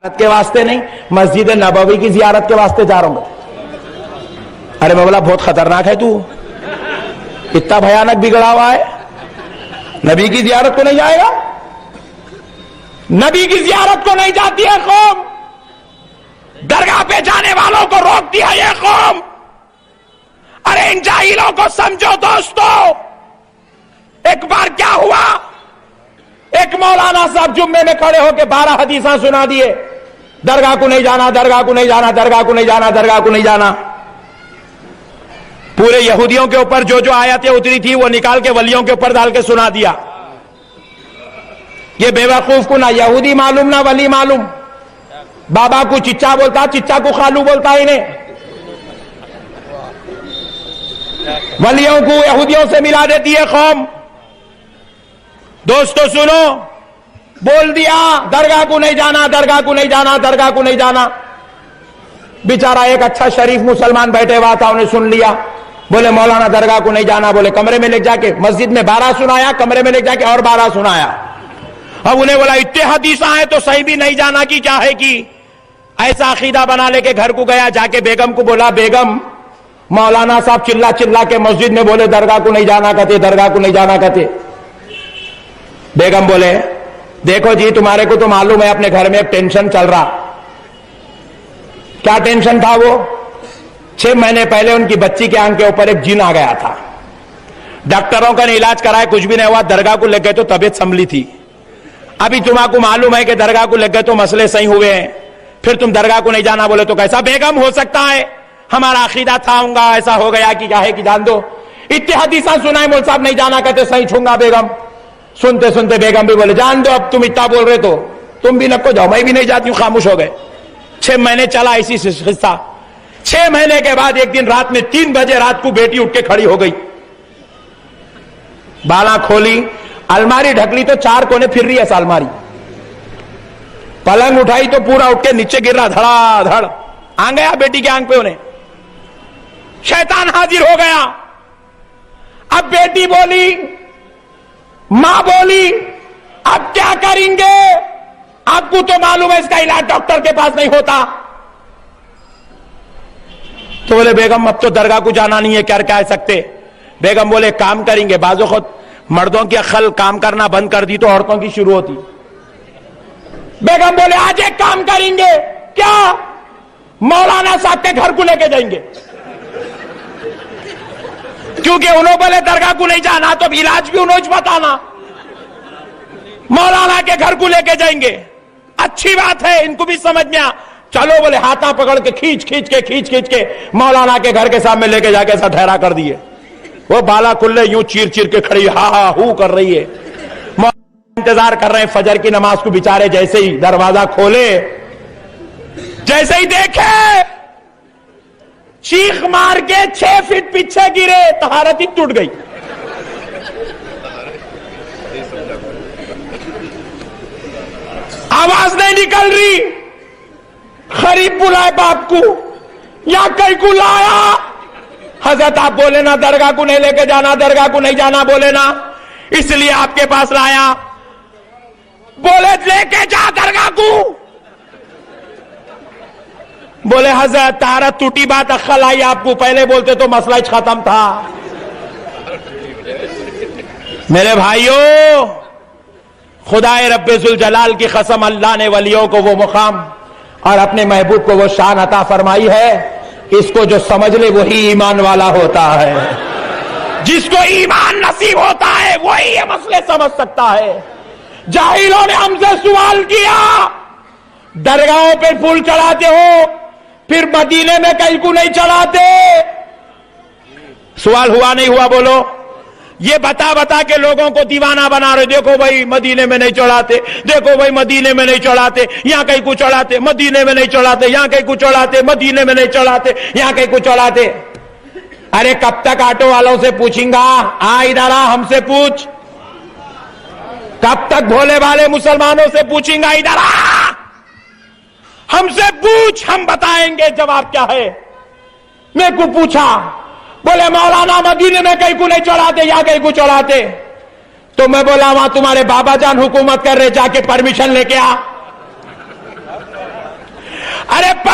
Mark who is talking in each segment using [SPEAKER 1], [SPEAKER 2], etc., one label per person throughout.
[SPEAKER 1] کے واسطے نہیں، مسجد نبوی کی زیارت کے واسطے جا رہا ہوں۔ ارے میں بولا بہت خطرناک ہے تو، اتنا بھیانک بگڑا ہوا ہے، نبی کی زیارت کو نہیں جائے گا؟ نبی کی زیارت کو نہیں جاتی ہے قوم، درگاہ پہ جانے والوں کو روکتی ہے یہ قوم۔ ارے ان جاہلوں کو سمجھو دوستو، ایک بار کیا ہوا، ایک مولانا صاحب جمعے میں کھڑے ہو کے 12 حدیثاں سنا دیے، درگاہ کو نہیں جانا، درگاہ کو نہیں جانا، درگاہ کو نہیں جانا، درگاہ کو نہیں جانا۔ پورے یہودیوں کے اوپر جو جو آیتیں اتری تھی وہ نکال کے ولیوں کے اوپر ڈال کے سنا دیا۔ یہ بے وقوف کو نہ یہودی معلوم نہ ولی معلوم، بابا کو چچا بولتا، چچا کو خالو بولتا انہیں، ولیوں کو یہودیوں سے ملا دیتی ہے قوم۔ دوستو سنو، بول دیا درگاہ کو نہیں جانا، درگاہ کو نہیں جانا، درگاہ کو نہیں جانا۔ بیچارہ ایک اچھا شریف مسلمان بیٹھے ہوا تھا، انہیں سن لیا، بولے مولانا درگاہ کو نہیں جانا، بولے کمرے میں لے جا کے، مسجد میں 12 سنایا، کمرے میں لے جا کے اور 12 سنایا۔ اب انہیں بولا اتنے حدیثاں ہیں تو صحیح بھی نہیں جانا کی کیا ہے کی؟ ایسا عقیدہ بنا لے کے گھر کو گیا، جا کے بیگم کو بولا بیگم مولانا صاحب چلا چلا کے مسجد میں بولے درگاہ کو نہیں جانا کہتے، درگاہ کو نہیں جانا کہتے۔ بیگم بولے دیکھو جی تمہارے کو تو معلوم ہے اپنے گھر میں ایک ٹینشن چل رہا۔ کیا ٹینشن تھا وہ؟ 6 مہینے پہلے ان کی بچی کے آنکھ کے اوپر ایک جن آ گیا تھا، ڈاکٹروں کا علاج کرائے کچھ بھی نہیں ہوا، درگاہ کو لگ گئے تو طبیعت سنبھلی تھی۔ ابھی تمہارے کو معلوم ہے کہ درگاہ کو لگ گئے تو مسئلے صحیح ہوئے ہیں، پھر تم درگاہ کو نہیں جانا بولے تو کیسا؟ بیگم ہو سکتا ہے ہمارا عقیدہ تھا ہوں گا ایسا ہو گیا کہ کیا ہے کہ جان دو، اتنے حدیثاں سنائے مول صاحب نہیں جانا کہتے، صحیح چھوں گا بیگم۔ سنتے سنتے بیگم بھی بولے جان دو اب تم اتنا بول رہے تو تم بھی نکو جاؤ، میں بھی نہیں جاتی ہوں، خاموش ہو گئے۔ 6 مہینے چلا اسی قصہ۔ 6 مہینے کے بعد ایک دن رات میں 3 بجے رات کو بیٹی اٹھ کے کھڑی ہو گئی، بالا کھولی، الماری ڈھکلی تو 4 کونے پھر رہی ہے الماری، پلنگ اٹھائی تو پورا اٹھ کے نیچے گر رہا دھڑا دھڑ، آ گیا بیٹی کے آنکھ پہ انہیں، شیطان حاضر ہو گیا۔ اب بیٹی بولی، ماں بولی اب کیا کریں گے؟ آپ کو تو معلوم ہے اس کا علاج ڈاکٹر کے پاس نہیں ہوتا۔ تو بولے بیگم اب تو درگاہ کو جانا نہیں ہے، کیا کہہ سکتے؟ بیگم بولے کام کریں گے، بعض وقت مردوں کی عقل کام کرنا بند کر دی تو عورتوں کی شروع ہوتی۔ بیگم بولے آج ایک کام کریں گے، کیا؟ مولانا صاحب کے گھر کو لے کے جائیں گے، کیونکہ انہوں بولے درگاہ کو نہیں جانا تو علاج بھی انہوں بتانا، مولانا کے گھر کو لے کے جائیں گے۔ اچھی بات ہے، ان کو بھی سمجھ میں چلو بولے ہاتھاں پکڑ کے کھینچ کھینچ کے مولانا کے گھر کے سامنے لے کے جا کے ایسا ٹھہرا کر دیے۔ وہ بالا کلے یوں چیر چیر کے کھڑی ہا ہا ہو کر رہی ہے، انتظار کر رہے ہیں فجر کی نماز کو۔ بیچارے جیسے ہی دروازہ کھولے، جیسے ہی دیکھے، چیخ مار کے 6 فٹ پیچھے گرے، طہارت ہی ٹوٹ گئی۔ آواز نہیں نکل رہی، غریب بلائے باپ کو یا کئی کو لایا، حضرت آپ بولے نا درگاہ کو نہیں لے کے جانا، درگاہ کو نہیں جانا بولے نا، اس لیے آپ کے پاس لایا، بولے لے کے جا درگاہ کو۔ بولے حضرت طہارت ٹوٹی بات عقل آئی آپ کو، پہلے بولتے تو مسئلہ ختم تھا۔ میرے بھائیوں، خدائے رب ذوالجلال کی قسم، اللہ نے ولیوں کو وہ مقام اور اپنے محبوب کو وہ شان عطا فرمائی ہے، اس کو جو سمجھ لے وہی ایمان والا ہوتا ہے۔ جس کو ایمان نصیب ہوتا ہے وہی یہ مسئلے سمجھ سکتا ہے۔ جاہلوں نے ہم سے سوال کیا، درگاہوں پہ پھول چڑھاتے ہو پھر مدینے میں کہیں کو نہیں چڑھاتے؟ سوال ہوا نہیں ہوا بولو؟ یہ بتا بتا کے لوگوں کو دیوانہ بنا رہے، دیکھو بھائی مدینے میں نہیں چڑھاتے، دیکھو بھائی مدینے میں نہیں چڑھاتے، یہاں کہیں کو چڑھاتے، مدینے میں نہیں چڑھاتے، یہاں کہیں کو چڑھاتے، مدینے میں نہیں چڑھاتے، یہاں کہیں کو چڑھاتے۔ ارے کب تک آٹو والوں سے پوچھیں گا؟ ادھر آ، ہم سے پوچھ۔ کب تک بھولے بھالے مسلمانوں سے پوچھیں گا؟ ادھر آ، ہم سے پوچھ، ہم بتائیں گے جواب کیا ہے۔ میں کو پوچھا، بولے مولانا مدینے میں کہیں کو نہیں چڑھاتے، یا کہیں کو چڑھاتے، تو میں بولا وہاں تمہارے بابا جان حکومت کر رہے، جا کے پرمیشن لے کے آ۔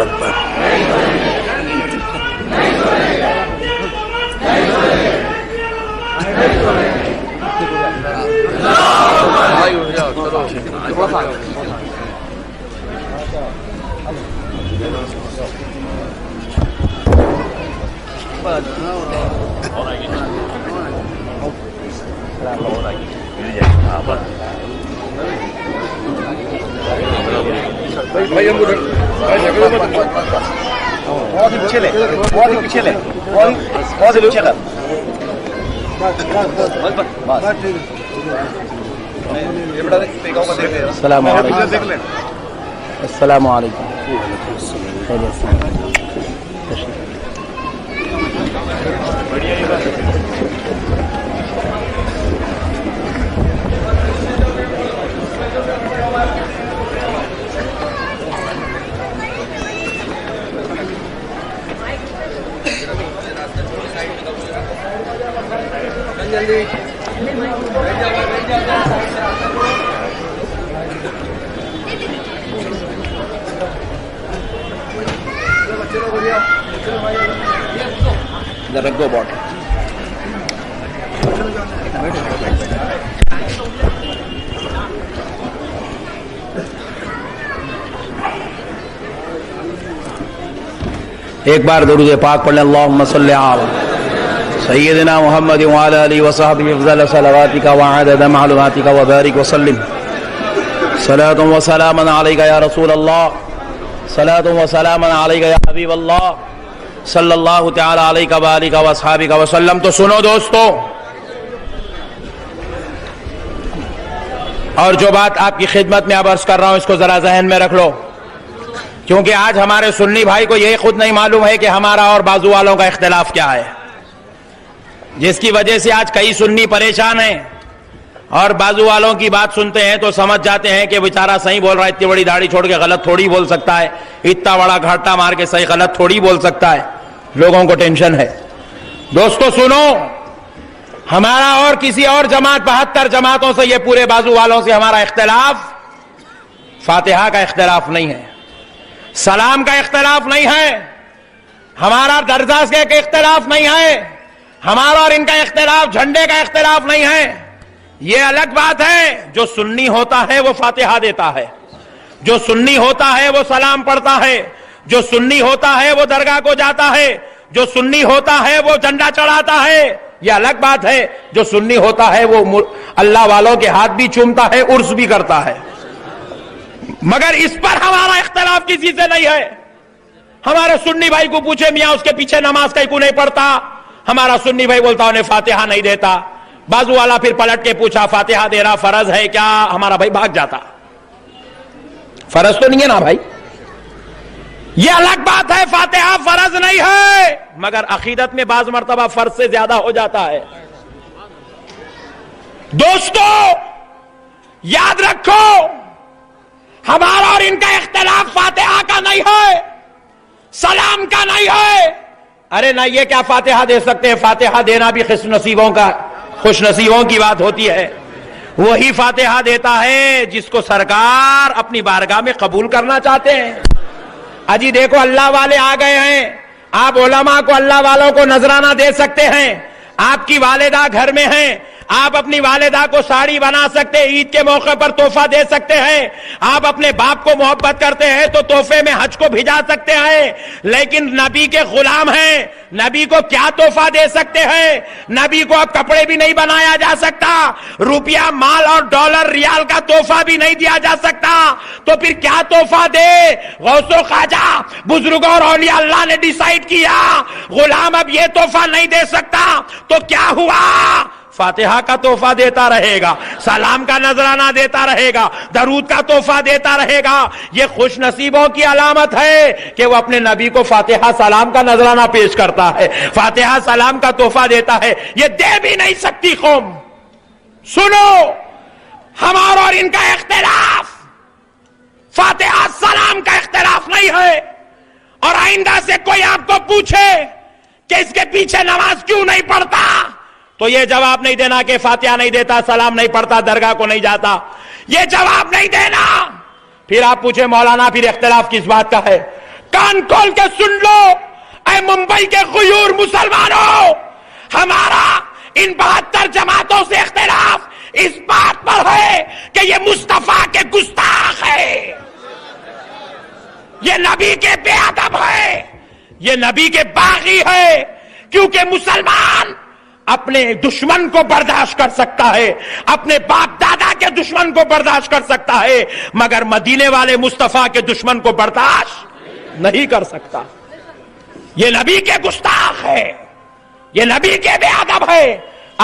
[SPEAKER 1] اکبر.
[SPEAKER 2] بہت ہی پیچھے لے، بہت ہی پیچھے لے، بہت ہی پیچھے کر.
[SPEAKER 1] السلام علیکم. السلام علیکم. رگو باٹ ایک بار درود پاک پڑھ لیں. اللہم صلی علی سیدنا محمد وعلی آلہ وصحبہ افضل صلواتک وعدد معلوماتک وبارک وسلم. صلاۃ و سلام علیک یا رسول اللہ، صلاۃ و سلام علیک یا حبیب اللہ، صلی اللہ تعالی علیہ وآلہ واصحابہ وسلم. تو سنو دوستو، اور جو بات آپ کی خدمت میں اب عرض کر رہا ہوں اس کو ذرا ذہن میں رکھ لو، کیونکہ آج ہمارے سنی بھائی کو یہی خود نہیں معلوم ہے کہ ہمارا اور بازو والوں کا اختلاف کیا ہے، جس کی وجہ سے آج کئی سنی پریشان ہیں اور بازو والوں کی بات سنتے ہیں تو سمجھ جاتے ہیں کہ بیچارہ صحیح بول رہا ہے، اتنی بڑی داڑھی چھوڑ کے غلط تھوڑی بول سکتا ہے، اتنا بڑا گھاٹا مار کے صحیح غلط تھوڑی بول سکتا ہے. لوگوں کو ٹینشن ہے. دوستو سنو، ہمارا اور کسی اور جماعت 72 جماعتوں سے، یہ پورے بازو والوں سے ہمارا اختلاف فاتحہ کا اختلاف نہیں ہے، سلام کا اختلاف نہیں ہے، ہمارا درجہ کا اختلاف نہیں ہے، ہمارا اور ان کا اختلاف جھنڈے کا اختلاف نہیں ہے. یہ الگ بات ہے، جو سنی ہوتا ہے وہ فاتحہ دیتا ہے، جو سنی ہوتا ہے وہ سلام پڑھتا ہے، جو سنی ہوتا ہے وہ درگاہ کو جاتا ہے، جو سنی ہوتا ہے وہ جھنڈا چڑھاتا ہے. یہ الگ بات ہے، جو سنی ہوتا ہے وہ اللہ والوں کے ہاتھ بھی چومتا ہے، عرس بھی کرتا ہے. مگر اس پر ہمارا اختلاف کسی سے نہیں ہے. ہمارے سنی بھائی کو پوچھے میاں اس کے پیچھے نماز کیوں نہیں پڑھتا، ہمارا سنی بھائی بولتا انہیں فاتحہ نہیں دیتا. بازو والا پھر پلٹ کے پوچھا فاتحہ دینا فرض ہے کیا، ہمارا بھائی بھاگ جاتا. فرض تو نہیں ہے نا بھائی. یہ الگ بات ہے، فاتحہ فرض نہیں ہے، مگر عقیدت میں بعض مرتبہ فرض سے زیادہ ہو جاتا ہے. دوستو یاد رکھو، ہمارا اور ان کا اختلاف فاتحہ کا نہیں ہے، سلام کا نہیں ہے. ارے نہ یہ کیا فاتحہ دے سکتے ہیں، فاتحہ دینا بھی خوش نصیبوں کی بات ہوتی ہے. وہی فاتحہ دیتا ہے جس کو سرکار اپنی بارگاہ میں قبول کرنا چاہتے ہیں. اجی دیکھو اللہ والے آ گئے ہیں، آپ علماء کو اللہ والوں کو نذرانہ دے سکتے ہیں. آپ کی والدہ گھر میں ہیں، آپ اپنی والدہ کو ساڑی بنا سکتے، عید کے موقع پر تحفہ دے سکتے ہیں. آپ اپنے باپ کو محبت کرتے ہیں تو تحفے میں حج کو بھیجا سکتے ہیں. لیکن نبی کے غلام ہیں، نبی کو کیا تحفہ دے سکتے ہیں؟ نبی کو اب کپڑے بھی نہیں بنایا جا سکتا، روپیہ مال اور ڈالر ریال کا تحفہ بھی نہیں دیا جا سکتا. تو پھر کیا تحفہ دے؟ غوث و خواجہ بزرگوں اور اولیاء اللہ نے ڈیسائیڈ کیا غلام اب یہ تحفہ نہیں دے سکتا، تو کیا ہوا؟ فاتحہ کا تحفہ دیتا رہے گا، سلام کا نذرانہ دیتا رہے گا، درود کا تحفہ دیتا رہے گا. یہ خوش نصیبوں کی علامت ہے کہ وہ اپنے نبی کو فاتحہ سلام کا نذرانہ پیش کرتا ہے، فاتحہ سلام کا تحفہ دیتا ہے. یہ دے بھی نہیں سکتی قوم. سنو، ہمارا اور ان کا اختلاف فاتحہ سلام کا اختلاف نہیں ہے. اور آئندہ سے کوئی آپ کو پوچھے کہ اس کے پیچھے نماز کیوں نہیں پڑھتا، تو یہ جواب نہیں دینا کہ فاتحہ نہیں دیتا، سلام نہیں پڑھتا، درگاہ کو نہیں جاتا. یہ جواب نہیں دینا پھر آپ پوچھے مولانا پھر اختلاف کس بات کا ہے؟ کان کھول کے سن لو اے ممبئی کے غیور مسلمانوں، ہمارا ان 72 جماعتوں سے اختلاف اس بات پر ہے کہ یہ مصطفیٰ کے گستاخ ہے، یہ نبی کے بے ادب ہے، یہ نبی کے باغی ہے، کیونکہ مسلمان اپنے دشمن کو برداشت کر سکتا ہے، اپنے باپ دادا کے دشمن کو برداشت کر سکتا ہے، مگر مدینے والے مصطفیٰ کے دشمن کو برداشت نہیں کر سکتا۔ یہ نبی کے گستاخ ہے، یہ نبی کے بے ادب ہے۔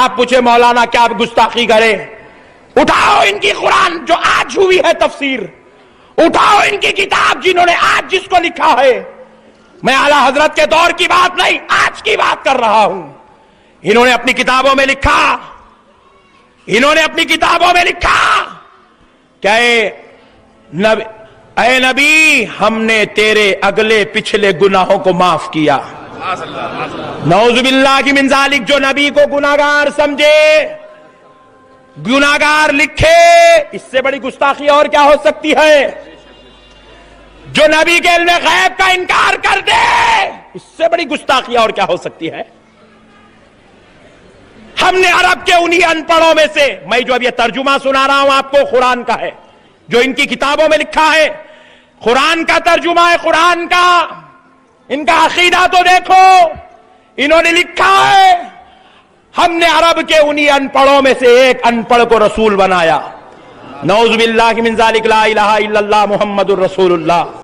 [SPEAKER 1] آپ پوچھے مولانا کیا آپ گستاخی کریں؟ اٹھاؤ ان کی قرآن جو آج ہوئی ہے تفسیر، اٹھاؤ ان کی کتاب جنہوں نے آج جس کو لکھا ہے۔ میں اعلیٰ حضرت کے دور کی بات نہیں، آج کی بات کر رہا ہوں۔ انہوں نے اپنی کتابوں میں لکھا، انہوں نے اپنی کتابوں میں لکھا کہ اے نبی ہم نے تیرے اگلے پچھلے گناہوں کو معاف کیا۔ نعوذ باللہ من ذالک، جو نبی کو گناہگار سمجھے، گناہگار لکھے، اس سے بڑی گستاخی اور کیا ہو سکتی ہے؟ جو نبی کے علم غیب کا انکار کر دے، اس سے بڑی گستاخی اور کیا ہو سکتی ہے؟ ہم نے عرب کے انہی ان پڑھوں میں سے، میں جو اب یہ ترجمہ سنا رہا ہوں آپ کو قرآن کا ہے، جو ان کی کتابوں میں لکھا ہے، قرآن کا ترجمہ ہے، قرآن کا، ان کا عقیدہ تو دیکھو، انہوں نے لکھا ہے ہم نے عرب کے انہی ان پڑھوں میں سے ایک ان پڑھ کو رسول بنایا۔ نعوذ باللہ من ذالک، لا الہ الا اللہ محمد الرسول اللہ۔